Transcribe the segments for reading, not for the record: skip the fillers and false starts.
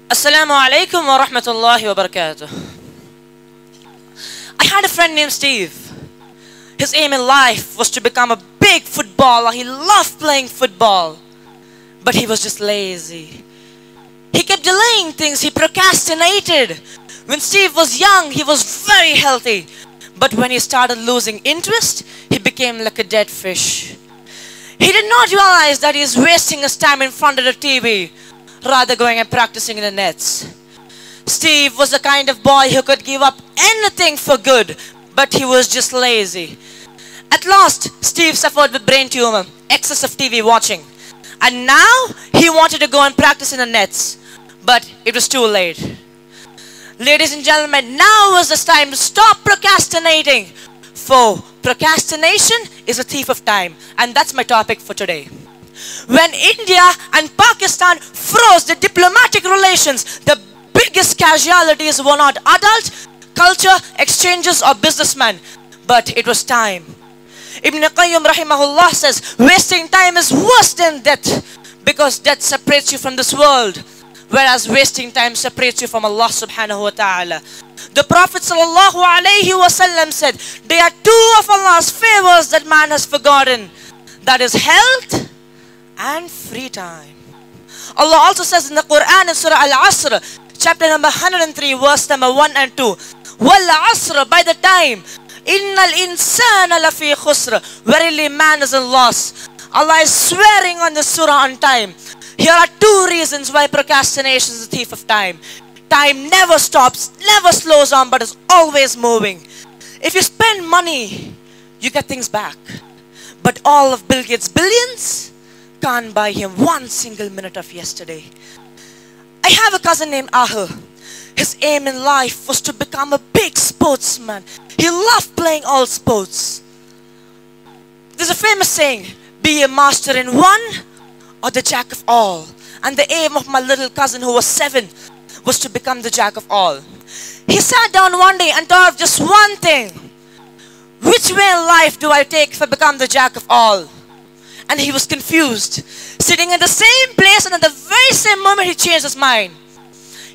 Assalamu alaikum wa rahmatullahi wa barakatuh. I had a friend named Steve. His aim in life was to become a big footballer. He loved playing football, but he was just lazy. He kept delaying things. He procrastinated. When Steve was young, he was very healthy. But when he started losing interest, he became like a dead fish. He did not realize that he is wasting his time in front of the TV, rather going and practicing in the nets. Steve was the kind of boy who could give up anything for good, but he was just lazy. At last, Steve suffered with brain tumor, excessive TV watching. And now, he wanted to go and practice in the nets. But it was too late. Ladies and gentlemen, now is the time to stop procrastinating. For procrastination is a thief of time. And that's my topic for today. When India and Pakistan froze the diplomatic relations, the biggest casualties were not adult, culture, exchanges or businessmen, but it was time. Ibn Qayyim rahimahullah says, wasting time is worse than death, because death separates you from this world, whereas wasting time separates you from Allah subhanahu wa ta'ala. The Prophet sallallahu alayhi wa sallam said, there are two of Allah's favors that man has forgotten. That is health and free time. Allah also says in the Quran in Surah Al-Asr, chapter number 103, verse number 1 and 2. Wal-Asr, by the time, Innal insana lafi khusr, verily man is in loss. Allah is swearing on the surah on time. Here are two reasons why procrastination is a thief of time. Time never stops, never slows down, but is always moving. If you spend money, you get things back. But all of Bill Gates' billions can't buy him one single minute of yesterday. I have a cousin named Ahul. His aim in life was to become a big sportsman. He loved playing all sports. There's a famous saying, be a master in one or the jack of all. And the aim of my little cousin who was 7 was to become the jack of all. He sat down one day and thought of just one thing. Which way in life do I take if I become the jack of all? And he was confused. Sitting in the same place, and at the very same moment he changed his mind.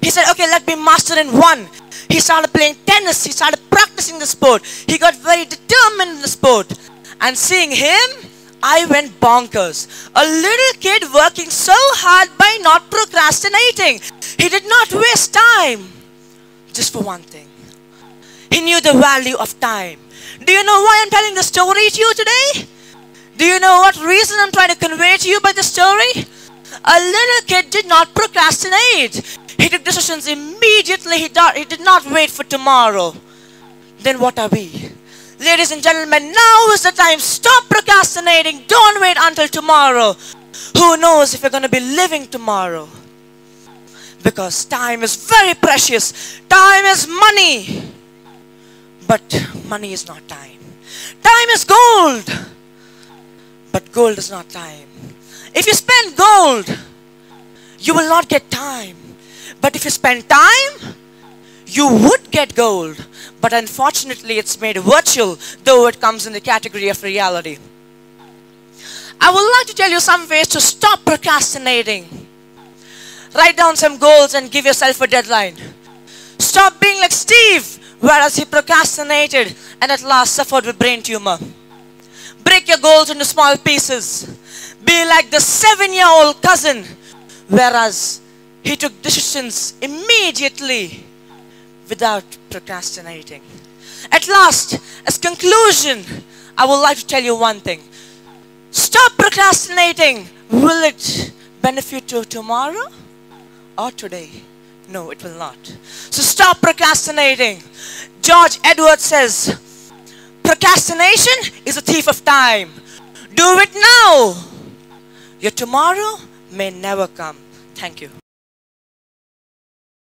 He said, okay, let me master in one. He started playing tennis. He started practicing the sport. He got very determined in the sport. And seeing him, I went bonkers. A little kid working so hard by not procrastinating. He did not waste time. Just for one thing. He knew the value of time. Do you know why I'm telling the story to you today? Do you know what reason I'm trying to convey to you by the story? A little kid did not procrastinate. He took decisions immediately. He did not wait for tomorrow. Then what are we? Ladies and gentlemen, now is the time. Stop procrastinating. Don't wait until tomorrow. Who knows if you're going to be living tomorrow? Because time is very precious. Time is money. But money is not time. Time is gold. But gold is not time. If you spend gold, you will not get time. But if you spend time, you would get gold. But unfortunately, it's made virtual, though it comes in the category of reality. I would like to tell you some ways to stop procrastinating. Write down some goals and give yourself a deadline. Stop being like Steve, whereas he procrastinated and at last suffered with brain tumor. Break your goals into small pieces. Be like the 7-year-old cousin, whereas he took decisions immediately without procrastinating. At last, as conclusion, I would like to tell you one thing. Stop procrastinating. Will it benefit you tomorrow or today? No, it will not. So stop procrastinating. George Edwards says, procrastination is a thief of time. Do it now. Your tomorrow may never come. Thank you.